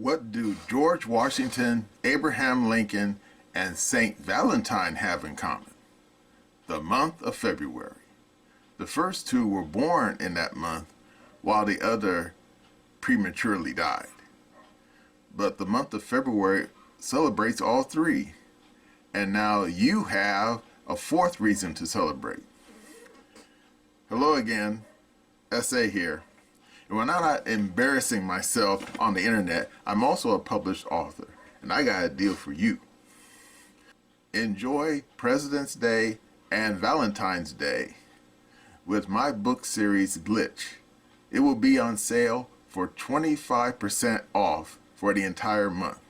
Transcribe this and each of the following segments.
What do George Washington, Abraham Lincoln, and Saint Valentine have in common? The month of February. The first two were born in that month, while the other prematurely died. But the month of February celebrates all three, and now you have a fourth reason to celebrate. Hello again, SA here. And when I'm not embarrassing myself on the internet, I'm also a published author, and I got a deal for you. Enjoy President's Day and Valentine's Day with my book series Glitch. It will be on sale for 25% off for the entire month.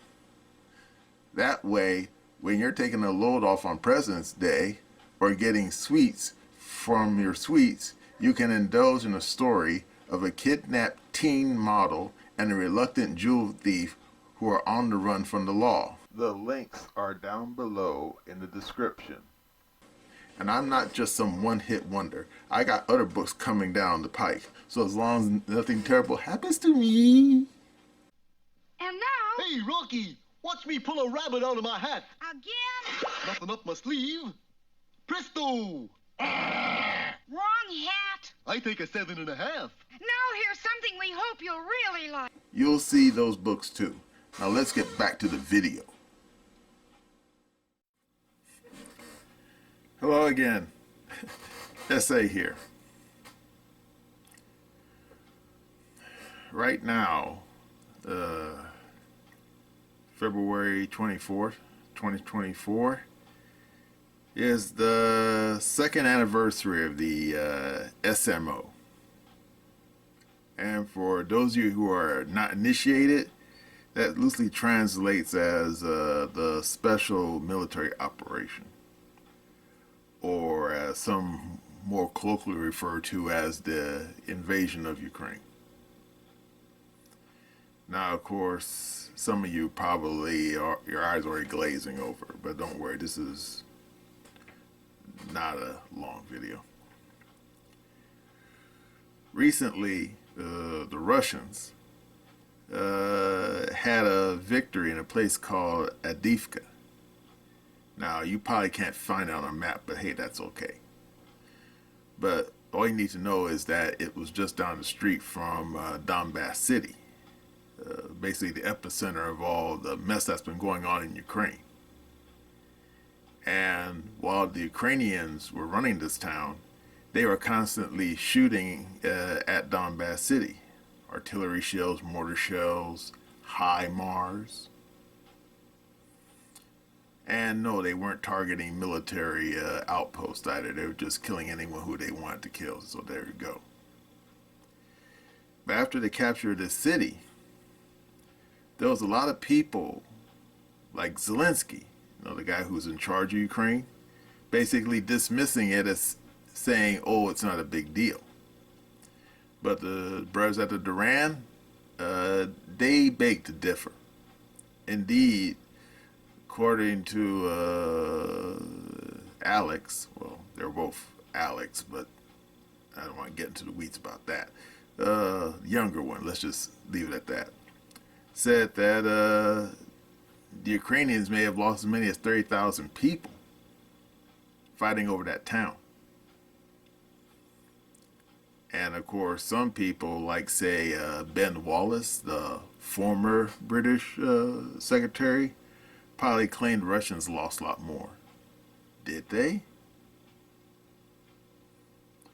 That way, when you're taking a load off on President's Day or getting sweets from your sweets, you can indulge in a story of a kidnapped teen model and a reluctant jewel thief who are on the run from the law. The links are down below in the description. And I'm not just some one-hit wonder. I got other books coming down the pike. So as long as nothing terrible happens to me. And now... Hey, Rocky! Watch me pull a rabbit out of my hat. Again? Nothing up my sleeve. Presto! Wrong hat. I take a 7.5. Now here's something we hope you'll really like. You'll see those books too. Now let's get back to the video. Hello again. SA here. Right now, February 24th, 2024 is the second anniversary of the SMO. And for those of you who are not initiated, that loosely translates as the Special Military Operation, or as some more colloquially referred to as the invasion of Ukraine. Now, of course, some of you probably your eyes are already glazing over, but don't worry, this is not a long video. Recently, the Russians had a victory in a place called Avdiivka. Now, you probably can't find it on a map, but hey, that's okay. But all you need to know is that it was just down the street from Donbass City, basically the epicenter of all the mess that's been going on in Ukraine. And while the Ukrainians were running this town, they were constantly shooting at Donbass City. Artillery shells, mortar shells, HIMARS. And no, they weren't targeting military outposts either. They were just killing anyone who they wanted to kill. So there you go. But after they captured the city, there was a lot of people like Zelensky, the guy who's in charge of Ukraine, basically dismissing it as saying, oh, it's not a big deal. But the brothers at the Duran, they beg to differ. Indeed, according to Alex, well, they're both Alex, but I don't want to get into the weeds about that. Younger one, let's just leave it at that, said that the Ukrainians may have lost as many as 30,000 people fighting over that town. And of course, some people, like say Ben Wallace, the former British secretary, probably claimed Russians lost a lot more. Did they?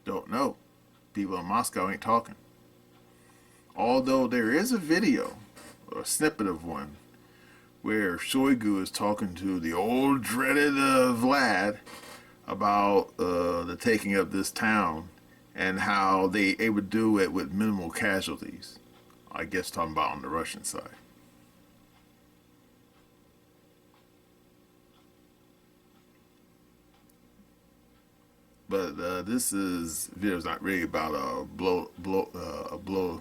Don't know. People in Moscow ain't talking. Although there is a video, or a snippet of one, where Shoigu is talking to the old dreaded Vlad about the taking of this town and how they would do it with minimal casualties. I guess talking about on the Russian side. But this video is not really about a blow the blow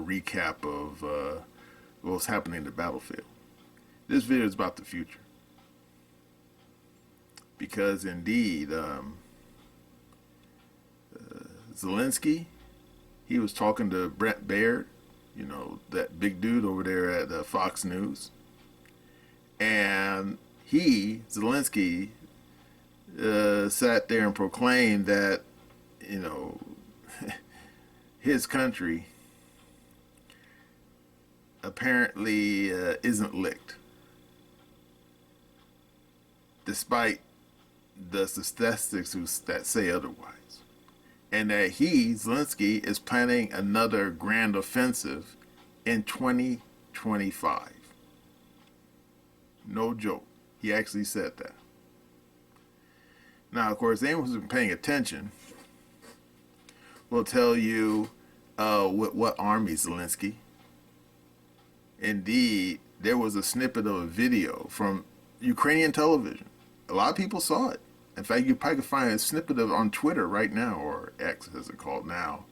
recap of what's happening in the battlefield. This video is about the future, because indeed Zelensky, he was talking to Brent Baird, you know, that big dude over there at Fox News. And Zelensky, sat there and proclaimed that, you know, his country apparently isn't licked, despite the statistics that say otherwise. And that Zelensky, is planning another grand offensive in 2025. No joke. He actually said that. Now, of course, anyone who's been paying attention will tell you what army Zelensky. Indeed, there was a snippet of a video from Ukrainian television. A lot of people saw it. In fact, you probably could find a snippet of it on Twitter right now, or X as it's called now,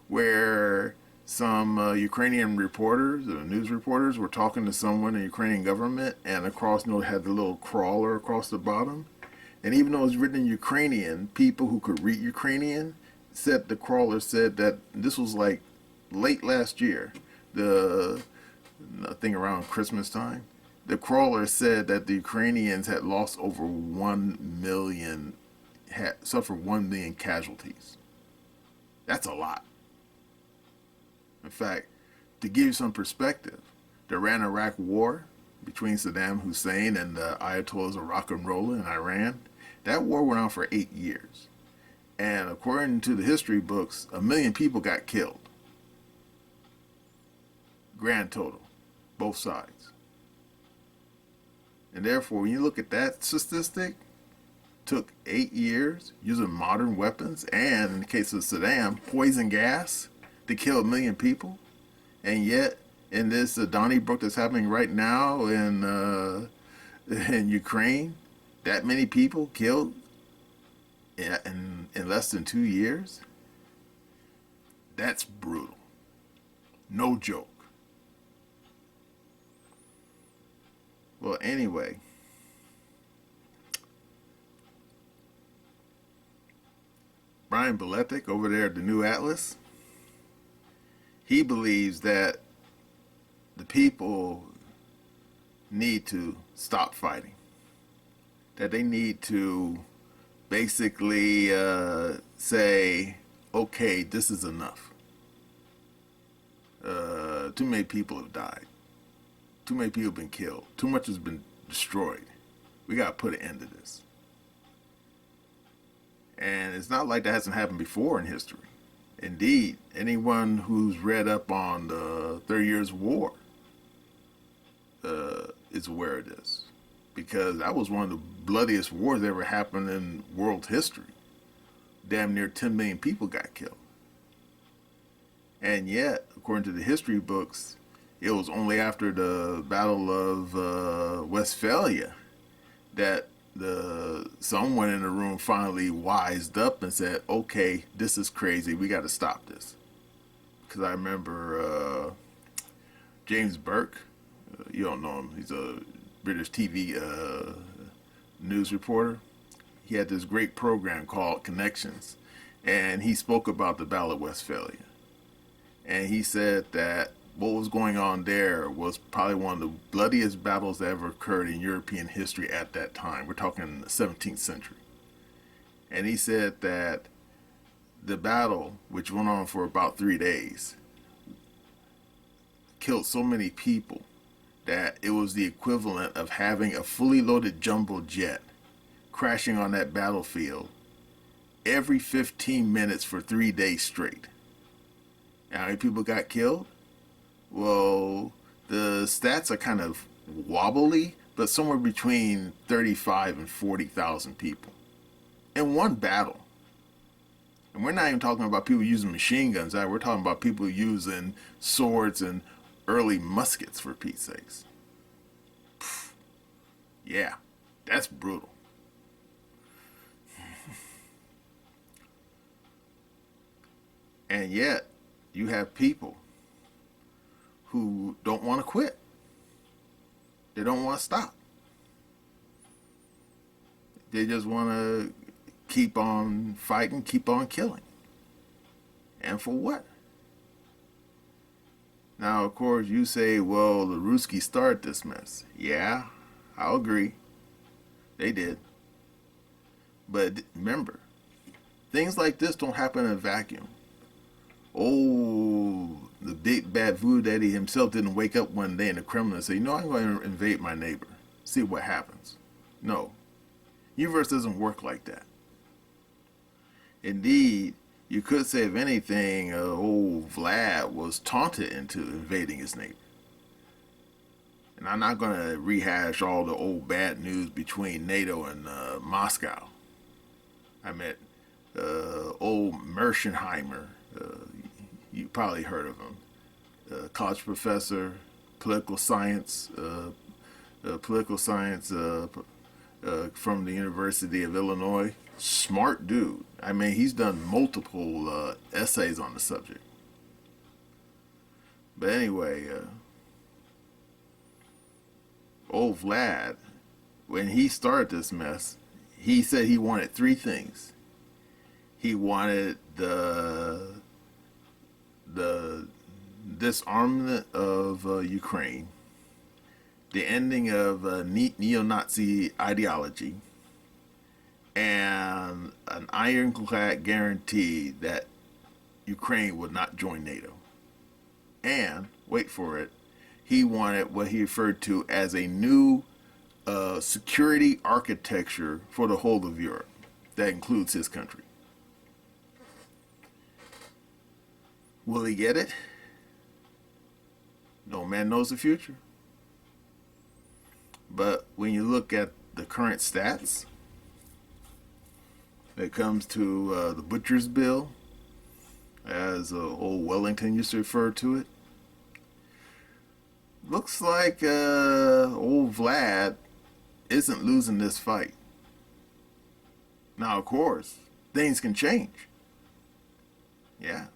where some Ukrainian reporters, news reporters, were talking to someone in the Ukrainian government, and across, you know, had the little crawler across the bottom. And even though it was written in Ukrainian, people who could read Ukrainian the crawler said that this was like late last year, I think around Christmas time. The crawler said that the Ukrainians had lost over 1 million, had suffered 1 million casualties. That's a lot. In fact, to give you some perspective, the Iran-Iraq war between Saddam Hussein and the Ayatollahs of rock and roll in Iran, that war went on for 8 years. And according to the history books, 1 million people got killed. Grand total, both sides. And therefore, when you look at that statistic, took 8 years using modern weapons, and in the case of Saddam, poison gas to kill 1 million people. And yet, in this Donnybrook that's happening right now in Ukraine, that many people killed in less than 2 years. That's brutal. No joke. Well, anyway, Brian Beletic over there at the New Atlas, he believes that the people need to stop fighting, that they need to basically say, okay, this is enough. Too many people have died. Too many people have been killed. Too much has been destroyed. We got to put an end to this. And it's not like that hasn't happened before in history. Indeed, anyone who's read up on the 30 Years' War is aware of this. Because that was one of the bloodiest wars that ever happened in world history. Damn near 10 million people got killed. And yet, according to the history books, it was only after the Battle of Westphalia that someone in the room finally wised up and said, okay, this is crazy. We got to stop this. Because I remember James Burke. You don't know him. He's a British TV news reporter. He had this great program called Connections. And he spoke about the Battle of Westphalia. And he said that what was going on there was probably one of the bloodiest battles that ever occurred in European history at that time. We're talking the 17th century. And he said that the battle, which went on for about 3 days, killed so many people that it was the equivalent of having a fully loaded jumbo jet crashing on that battlefield every 15 minutes for 3 days straight. And how many people got killed? Well, the stats are kind of wobbly, but somewhere between 35 and 40,000 people in one battle. And we're not even talking about people using machine guns. We're talking about people using swords and early muskets, for Pete's sakes. Yeah, that's brutal. And yet, you have people who don't want to quit. They don't want to stop. They just want to keep on fighting, keep on killing. And for what? Now, of course, you say, well, the Ruskies started this mess. Yeah, I'll agree. They did. But remember, things like this don't happen in a vacuum. Oh, the big bad voodoo daddy himself didn't wake up one day in the Kremlin and say, you know, I'm going to invade my neighbor, see what happens. No, universe doesn't work like that. Indeed, you could say, if anything, old Vlad was taunted into invading his neighbor. And I'm not going to rehash all the old bad news between NATO and Moscow. I met old Merschenheimer. You probably heard of him. College professor, political science from the University of Illinois. Smart dude. I mean, he's done multiple essays on the subject. But anyway, old Vlad, when he started this mess, he said he wanted three things. He wanted the disarmament of Ukraine, the ending of neo-Nazi ideology, and an ironclad guarantee that Ukraine would not join NATO. And, wait for it, he wanted what he referred to as a new security architecture for the whole of Europe. That includes his country. Will he get it? No man knows the future. But when you look at the current stats, when it comes to the butcher's bill, as old Wellington used to refer to it, looks like old Vlad isn't losing this fight. Now, of course, things can change. Yeah.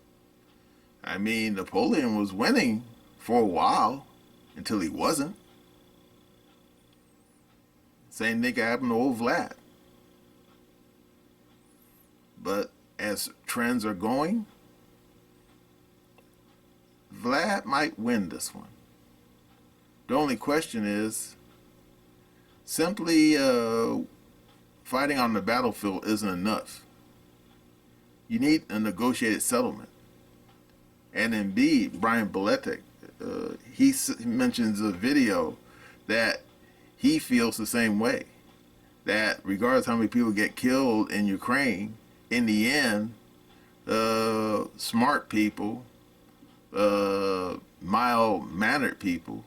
I mean, Napoleon was winning for a while until he wasn't. Same thing happened to old Vlad. But as trends are going, Vlad might win this one. The only question is, simply fighting on the battlefield isn't enough. You need a negotiated settlement. And indeed, Brian Beletic, he mentions a video that he feels the same way. That regardless how many people get killed in Ukraine, in the end, smart people, mild-mannered people,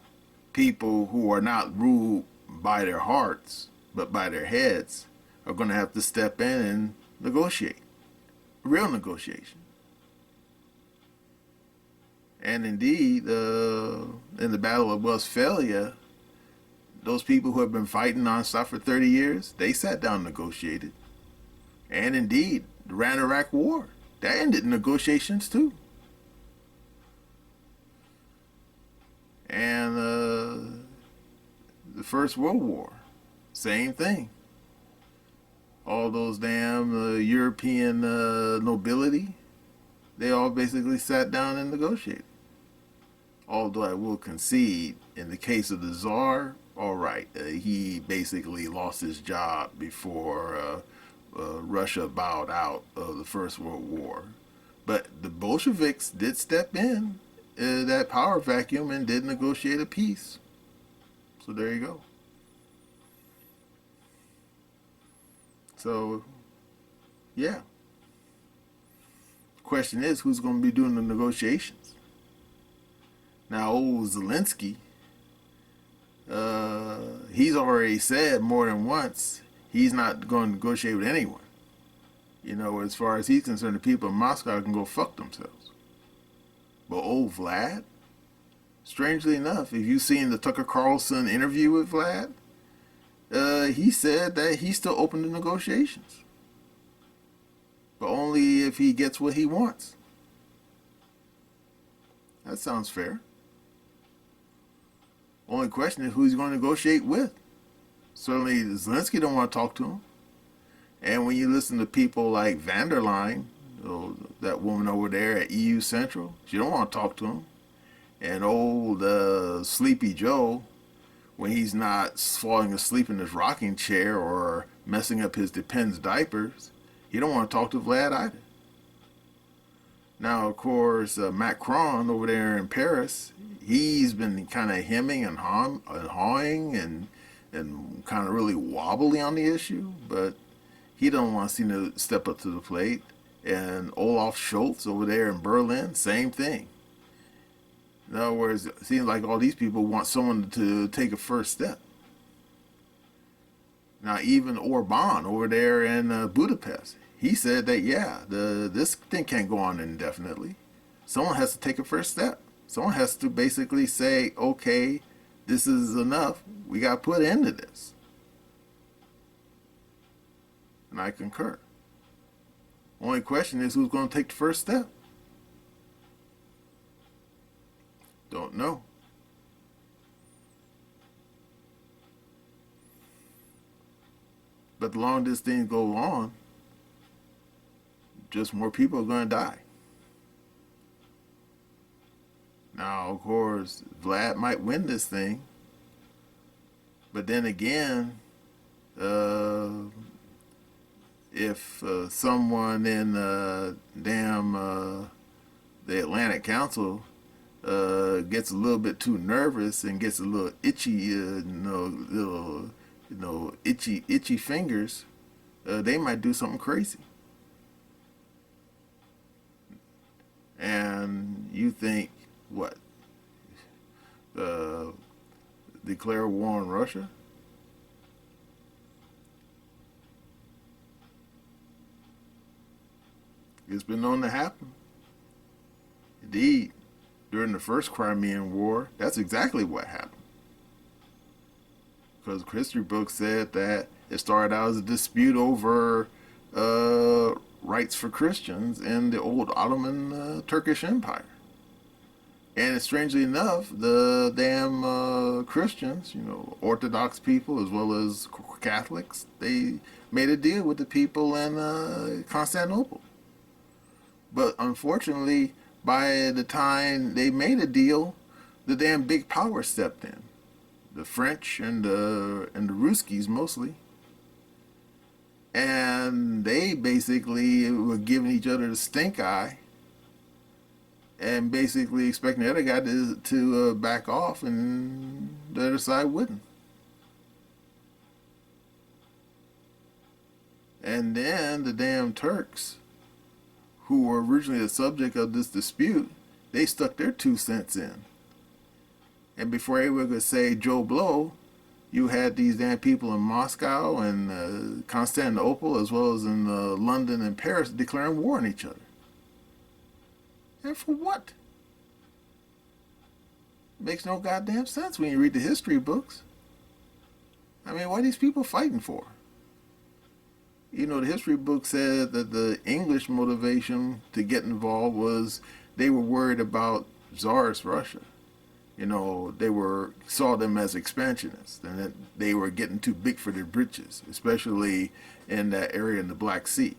people who are not ruled by their hearts, but by their heads, are going to have to step in and negotiate. Real negotiation. And indeed, in the Battle of Westphalia, those people who have been fighting nonstop for 30 years, they sat down and negotiated. And indeed, the Iran-Iraq War, that ended negotiations too. And the First World War, same thing. All those damn European nobility, they all basically sat down and negotiated. Although I will concede, in the case of the Tsar, all right, he basically lost his job before Russia bowed out of the First World War. But the Bolsheviks did step in that power vacuum and did negotiate a peace. So there you go. So, yeah. Question is, who's going to be doing the negotiations? Now, old Zelensky, he's already said more than once he's not going to negotiate with anyone. You know, as far as he's concerned, the people in Moscow can go fuck themselves. But old Vlad, strangely enough, if you've seen the Tucker Carlson interview with Vlad, he said that he's still open to negotiations. But only if he gets what he wants. That sounds fair. Only question is who he's going to negotiate with. Certainly Zelensky don't want to talk to him. And when you listen to people like van der Leyen, that woman over there at EU Central, she don't want to talk to him. And old Sleepy Joe, when he's not falling asleep in his rocking chair or messing up his Depends diapers, he don't want to talk to Vlad either. Now, of course, Macron over there in Paris, he's been kind of hemming and hawing and kind of really wobbly on the issue, but he don't want to seem to step up to the plate. And Olaf Scholz over there in Berlin, same thing. In other words, it seems like all these people want someone to take a first step. Now, even Orban over there in Budapest, he said that, yeah, this thing can't go on indefinitely. Someone has to take a first step. Someone has to basically say, okay, this is enough. We got to put an end to this. And I concur. Only question is who's going to take the first step. Don't know. But the longer this thing goes on, just more people are going to die. Now, of course, Vlad might win this thing. But then again, if someone in the Atlantic Council gets a little bit too nervous and gets a little itchy, itchy fingers, they might do something crazy. And you think, what? Declare war on Russia? It's been known to happen. Indeed, during the first Crimean War, that's exactly what happened. Because history books said that it started out as a dispute over rights for Christians in the old Ottoman Turkish Empire. And strangely enough, the damn Christians, Orthodox people as well as Catholics, they made a deal with the people in Constantinople. But unfortunately, by the time they made a deal, the damn big power stepped in. The French and the Ruskies mostly. And they basically were giving each other the stink eye and basically expecting the other guy to back off, and the other side wouldn't. And then the damn Turks, who were originally the subject of this dispute, they stuck their 2 cents in. And before anyone could say Joe Blow, you had these damn people in Moscow and Constantinople, as well as in London and Paris, declaring war on each other. And for what? It makes no goddamn sense when you read the history books. I mean, what are these people fighting for? The history book said that the English motivation to get involved was they were worried about Tsarist Russia. They saw them as expansionists, and that they were getting too big for their britches, especially in that area in the Black Sea,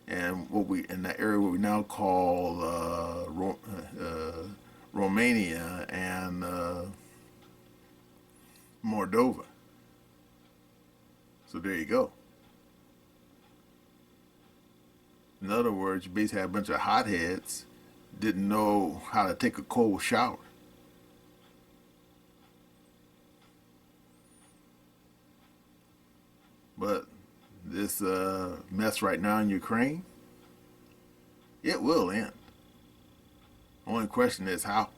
and in that area what we now call Romania and Moldova. So there you go. In other words, you basically had a bunch of hotheads didn't know how to take a cold shower. But this mess right now in Ukraine, it will end. Only question is how.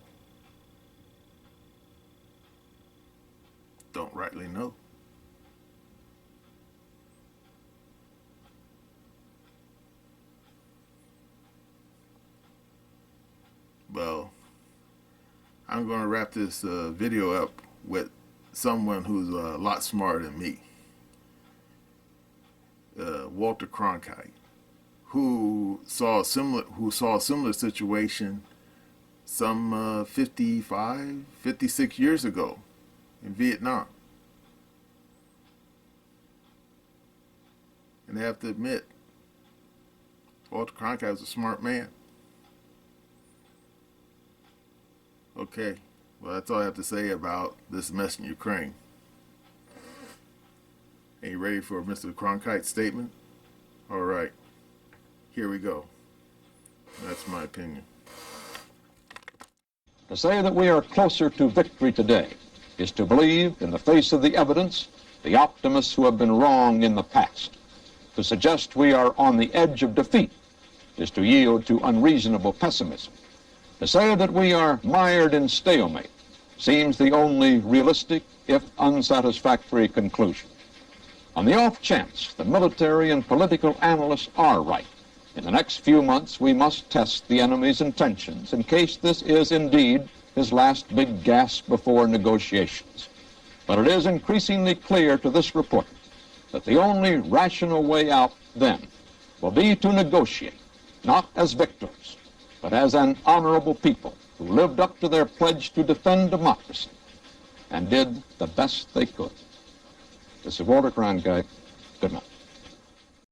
Don't rightly know. Well, I'm going to wrap this video up with someone who's a lot smarter than me. Walter Cronkite, who saw a similar situation some 56 years ago in Vietnam. And I have to admit, Walter Cronkite was a smart man. Okay, well, that's all I have to say about this mess in Ukraine. Are you ready for Mr. Cronkite's statement? All right, here we go. That's my opinion. To say that we are closer to victory today is to believe, in the face of the evidence, the optimists who have been wrong in the past. To suggest we are on the edge of defeat is to yield to unreasonable pessimism. To say that we are mired in stalemate seems the only realistic, if unsatisfactory, conclusion. On the off chance the military and political analysts are right, in the next few months we must test the enemy's intentions in case this is indeed his last big gasp before negotiations. But it is increasingly clear to this reporter that the only rational way out then will be to negotiate, not as victors, but as an honorable people who lived up to their pledge to defend democracy and did the best they could. This is Walter Cronkite. Good night.